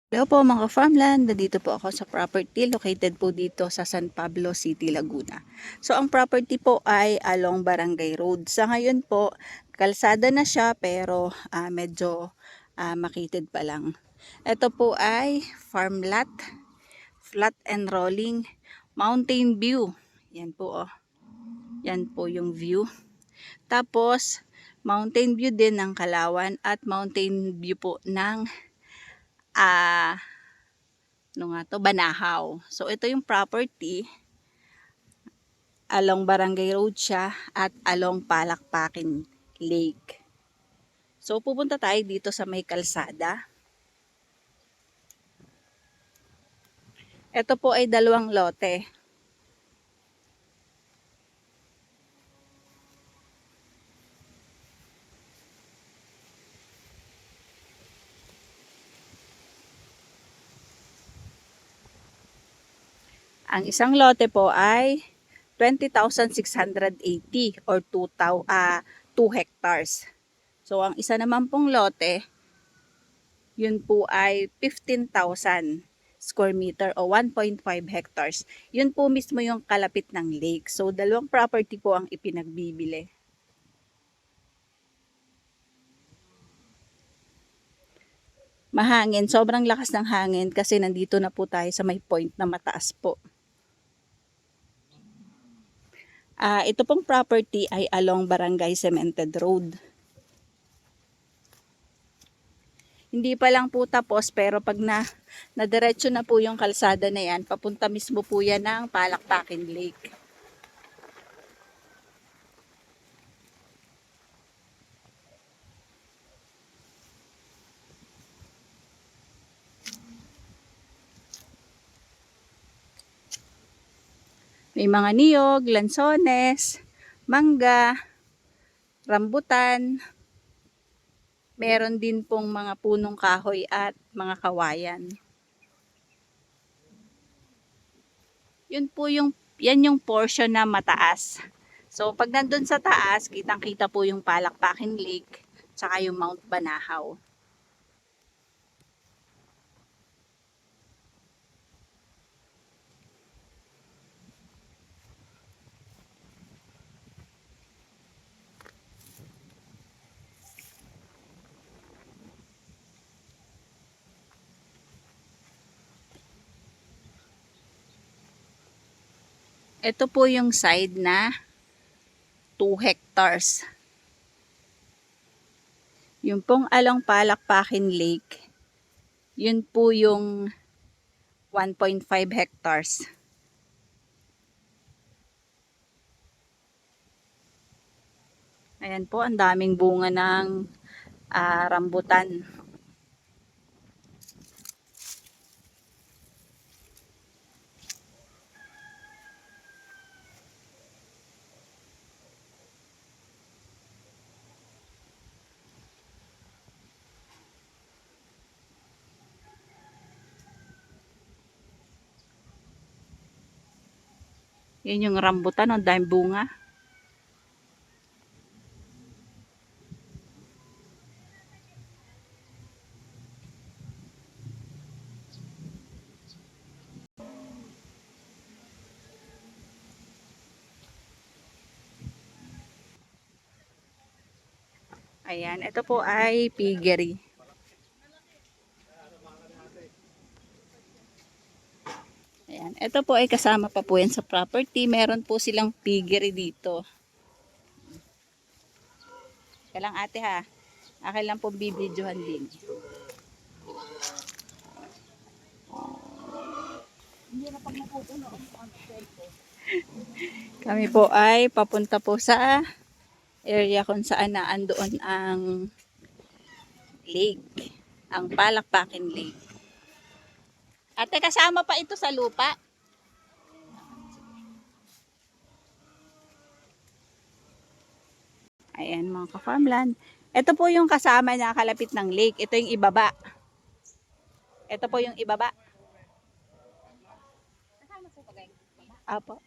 Hello po mga farmland, nandito po ako sa property located po dito sa San Pablo City, Laguna. So ang property po ay along Barangay Road. Sa ngayon po, kalsada na siya pero medyo makitid pa lang. Ito po ay farm lot, flat and rolling, mountain view. Yan po oh. Yan po yung view. Tapos mountain view din ng Kalawan at mountain view po ng Banahaw. So ito yung property, along Barangay Road siya at along Palakpakin Lake. So pupunta tayo dito sa may kalsada. Ito po ay dalawang lote. Ang isang lote po ay 20,680 or 2 hectares. So ang isa naman pong lote, yun po ay 15,000 square meter o 1.5 hectares. Yun po mismo yung kalapit ng lake. So dalawang property po ang ipinagbibili. Mahangin, sobrang lakas ng hangin kasi nandito na po tayo sa may point na mataas po. Ito pong property ay along Barangay Cemented Road. Hindi pa lang po tapos pero pag nadiretso na po yung kalsada na yan, papunta mismo po yan ng Palakpakin Lake. May mga niyog, lansones, mangga, rambutan. Meron din pong mga punong kahoy at mga kawayan. Yan yung portion na mataas. So pag nandun sa taas, kitang-kita po yung Palakpakin Lake, tsaka yung Mount Banahaw. Ito po yung side na 2 hectares. Yung pong along Palakpakin Lake, yun po yung 1.5 hectares. Ayan po, ang daming bunga ng rambutan. Yan yung rambutan, ang daming bunga. Ayan, ito po ay piggery. Ayan, ito po ay kasama pa po yan sa property. Meron po silang piggery dito. Kaya lang ate ha, akin lang po bibidyohan din. Kami po ay papunta po sa area kung saan naandoon ang lake, ang Palakpakin Lake. Ate, kasama pa ito sa lupa? Ayan mga ka-farmland. Ito po yung kasama na kalapit ng lake. Ito yung ibaba. Ito po yung ibaba. Apo.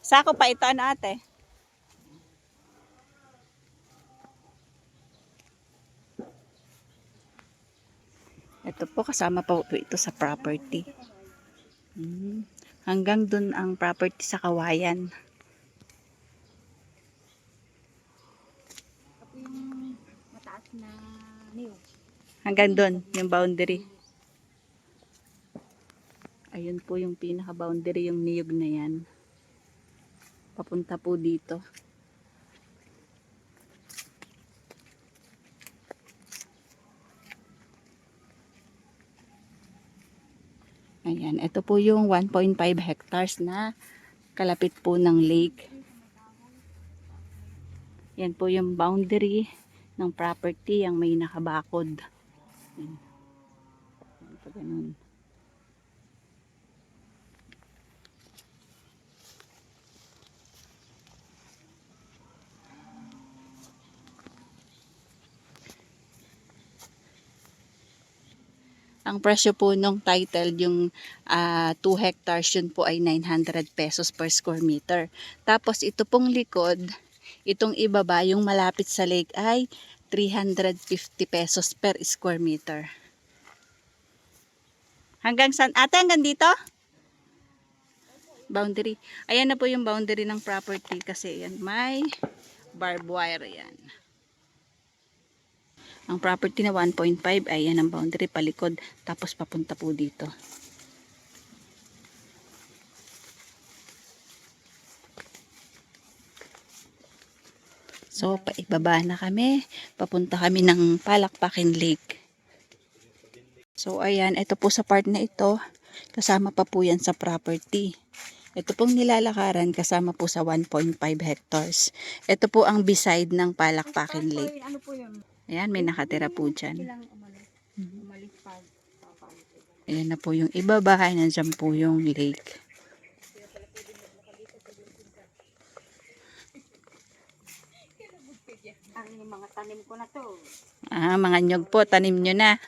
Sako pa ito ano ate? Ito po, kasama po ito sa property. Hanggang dun ang property sa Kawayan. Ito yung mataas na niyog. Hanggang dun, yung boundary. Ayun po yung pinaka-boundary, yung niyog na yan. Papunta po dito. Ayan, ito po yung 1.5 hectares na kalapit po ng lake. Yan po yung boundary ng property, ang may nakabakod. Ayan. Ito ganun. Ang presyo po nung title, yung 2 hectares, yun po ay 900 pesos per square meter. Tapos ito pong likod, itong ibaba, yung malapit sa lake ay 350 pesos per square meter. Hanggang saan? Ate, hanggang dito? Boundary. Ayan na po yung boundary ng property kasi yan, may barbed wire yan. Ang property na 1.5 ay yan ang boundary palikod, tapos papunta po dito. So, paibaba na kami. Papunta kami ng Palakpakin Lake. So, ayan. Ito po sa part na ito. Kasama pa po yan sa property. Ito pong nilalakaran kasama po sa 1.5 hectares. Ito po ang beside ng Palakpakin Lake. Ano po yun? Ayan, may nakatira po dyan. Ilang umalis pa. Ayan na po yung ibaba. Nandiyan po yung lake. Ang mga tanim ko na to. Mga nyog po, tanim nyo na.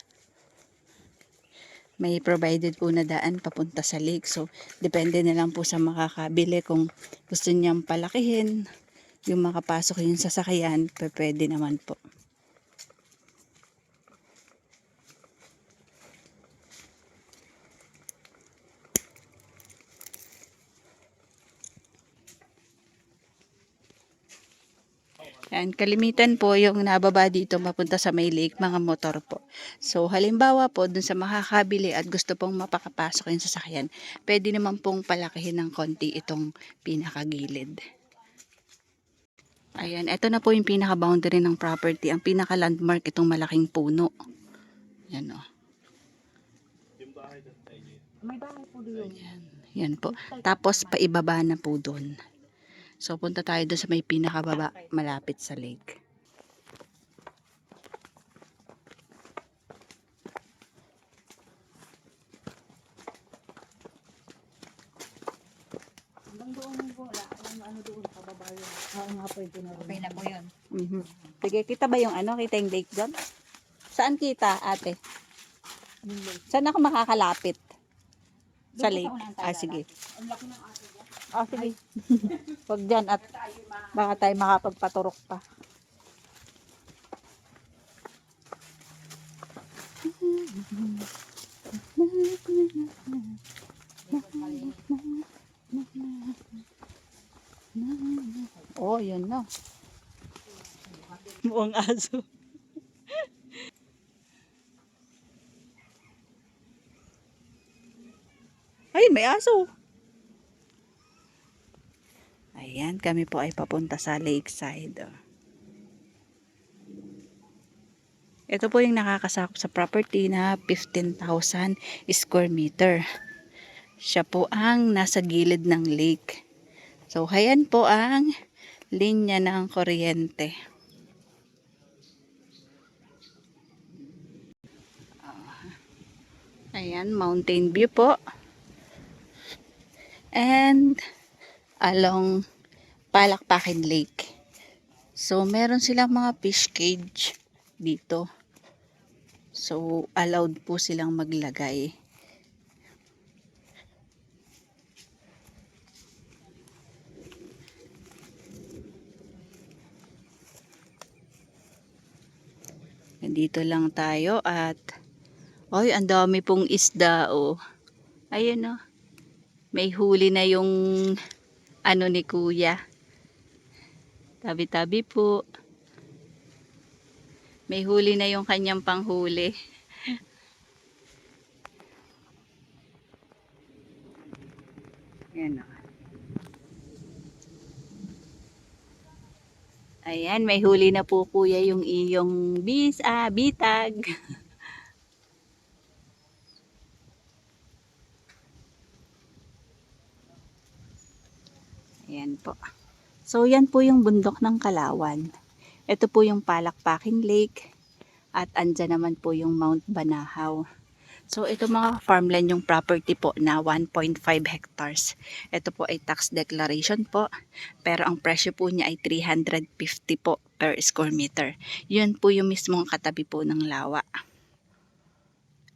May provided po na daan papunta sa lake. So, depende na lang po sa makakabili kung gusto niyang palakihin. Yung makapasok yung sasakyan, pwede naman po. Yan, kalimitan po yung nababa dito mapunta sa may lake, mga motor po. So, halimbawa po, dun sa makakabili at gusto pong mapakapasok yung sasakyan, pwede naman pong palakihin ng konti itong pinakagilid. Ayan, ito na po yung pinaka-boundary ng property. Ang pinaka-landmark, itong malaking puno. Yan o. May bahay po doon. Yan po. Tapos, paibaba na po doon. So, punta tayo doon sa may pinakababa, malapit sa lake. Hanggang doon po, wala. Ano doon, pababa yun. Oo nga po, ito na rin. Okay na po yun. Sige, kita ba yung ano? Kita yung lake doon? Saan kita, ate? Saan ako makakalapit? Sa lake? Sige. Ang laki ng aso dyan. Sige. Huwag dyan at baka tayo makapagpaturok pa. Oh, yun na. Mukhang aso. Ay, may aso. Ayan, kami po ay papunta sa lakeside. Ito po yung nakakasakop sa property na 15,000 square meter. Siya po ang nasa gilid ng lake. So, ayan po ang linya ng kuryente. Ayan, mountain view po. And along Palakpakin Lake. So, meron silang mga fish cage dito. So, allowed po silang maglagay. Dito lang tayo at Ay, ang dami pong isda, oh. Ayun, oh. May huli na yung ano ni kuya. Tabi-tabi po. May huli na yung kanyang panghuli. Ayan, oh. Ayan, may huli na po kuya yung iyong bitag. Ayan po. So, yan po yung bundok ng Kalawan. Ito po yung Palakpaking Lake. At andyan naman po yung Mount Banahaw. So, ito mga farmland yung property po na 1.5 hectares. Ito po ay tax declaration po. Pero ang presyo po niya ay 350 po per square meter. Yun po yung mismong katabi po ng lawa.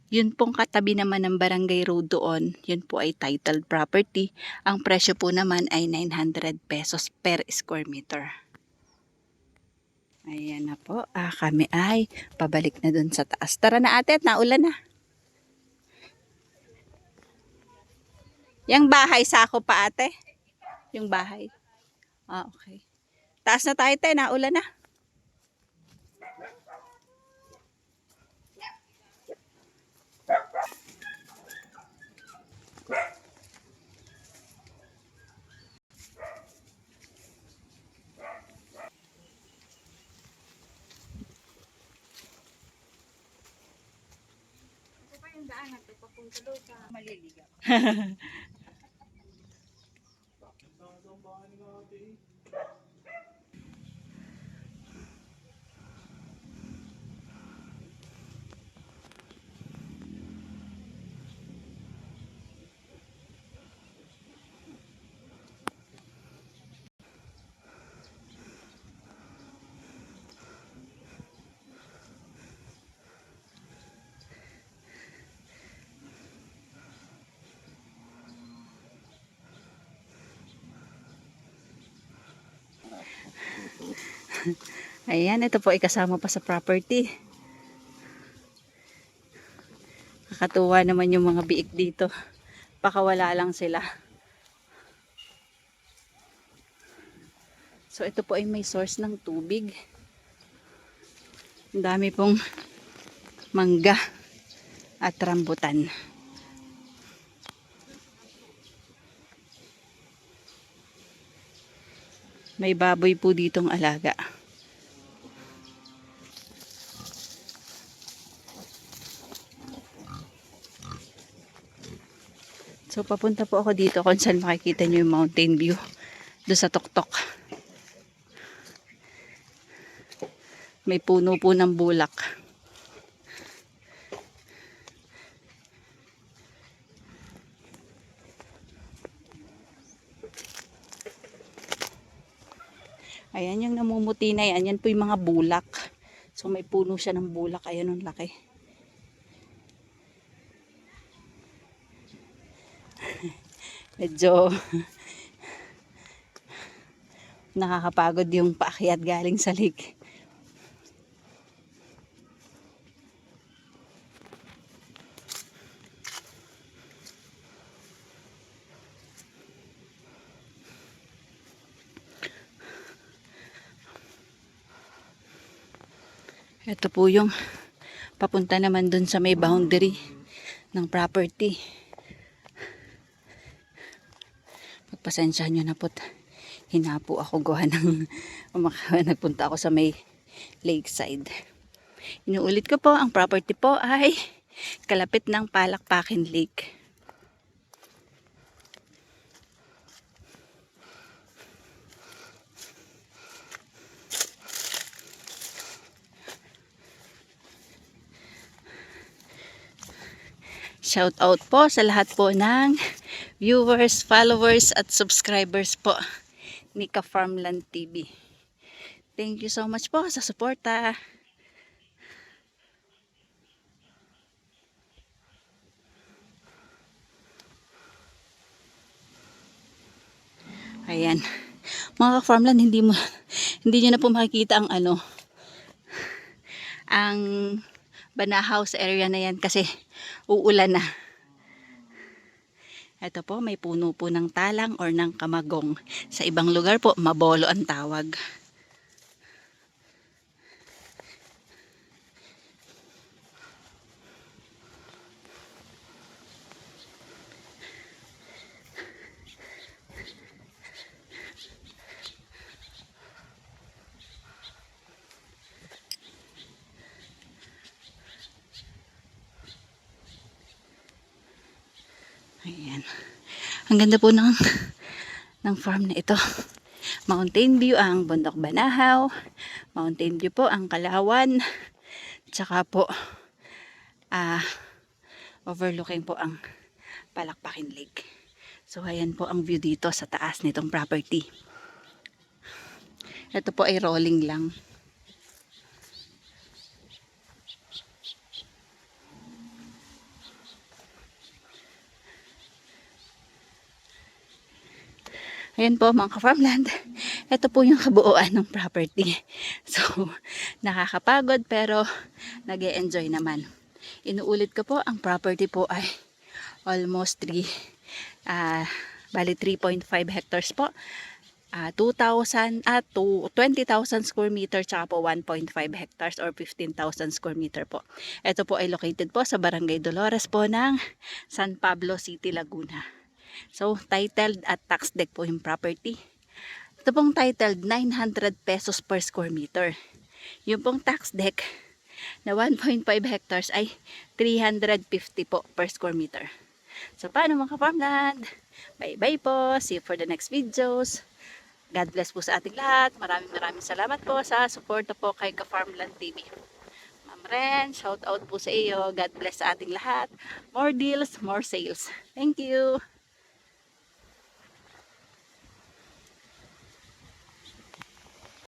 Yun pong katabi naman ng barangay road doon, yun po ay titled property. Ang presyo po naman ay 900 pesos per square meter. Ayan na po, kami ay pabalik na dun sa taas. Tara na ate, at naulan na. Yung bahay, sako pa ate? Yung bahay. Okay. Taas na tayo te, naulan na. Ito pa yung daan natin papunta doon sa Maliligaw. Ayan, ito po ay kasama pa sa property. Kakatuwa naman yung mga biik dito. Pakawala lang sila. So ito po ay may source ng tubig. Ang dami pong mangga at rambutan. May baboy po ditong alaga. So papunta po ako dito kung saan makikita nyo yung mountain view. Doon sa tuktok. May puno po ng bulak. Ayan yung namumuti na yan. Yan po yung mga bulak. So may puno siya ng bulak. Ayan ang laki. Medyo nakakapagod yung paakyat galing sa lake. Ito po yung papunta naman dun sa may boundary ng property. Pagpasensyahan nyo na po. Hinapo ako gawa ng nagpunta ako sa may lakeside. Inuulit ko po, ang property po ay kalapit ng Palakpaking Lake. Shout out po sa lahat po ng viewers, followers at subscribers po ni Ka Farmland TV. Thank you so much po sa suporta. Ayan. Mga ka-farmland, hindi niyo na po makikita ang ang Banahaw sa area na yan kasi uulan na. Ito po, may puno po ng talang or ng kamagong. Sa ibang lugar po, mabolo ang tawag. Ayan. Ang ganda po ng farm na ito. Mountain view ang Bundok Banahaw. Mountain view po ang Kalawan. Tsaka po overlooking po ang Palakpakin Lake. So ayan po ang view dito sa taas nitong property. Ito po ay rolling lang. Ayan po mga ka-farmland. Ito po yung kabuuan ng property. So, nakakapagod pero nag-e-enjoy naman. Inuulit ko po, ang property po ay almost 3.5 hectares po. 20,000 square meter tsaka po 1.5 hectares or 15,000 square meter po. Ito po ay located po sa Barangay Dolores po ng San Pablo City, Laguna. So, titled at tax deck po yung property. Ito pong titled 900 pesos per square meter. Yung pong tax deck na 1.5 hectares ay 350 po per square meter. So, paano mga ka-farmland? Bye-bye po. See you for the next videos. God bless po sa ating lahat. Maraming salamat po sa suporta po kay Ka-Farmland TV. Ma'am Ren, shout out po sa iyo. God bless sa ating lahat. More deals, more sales. Thank you.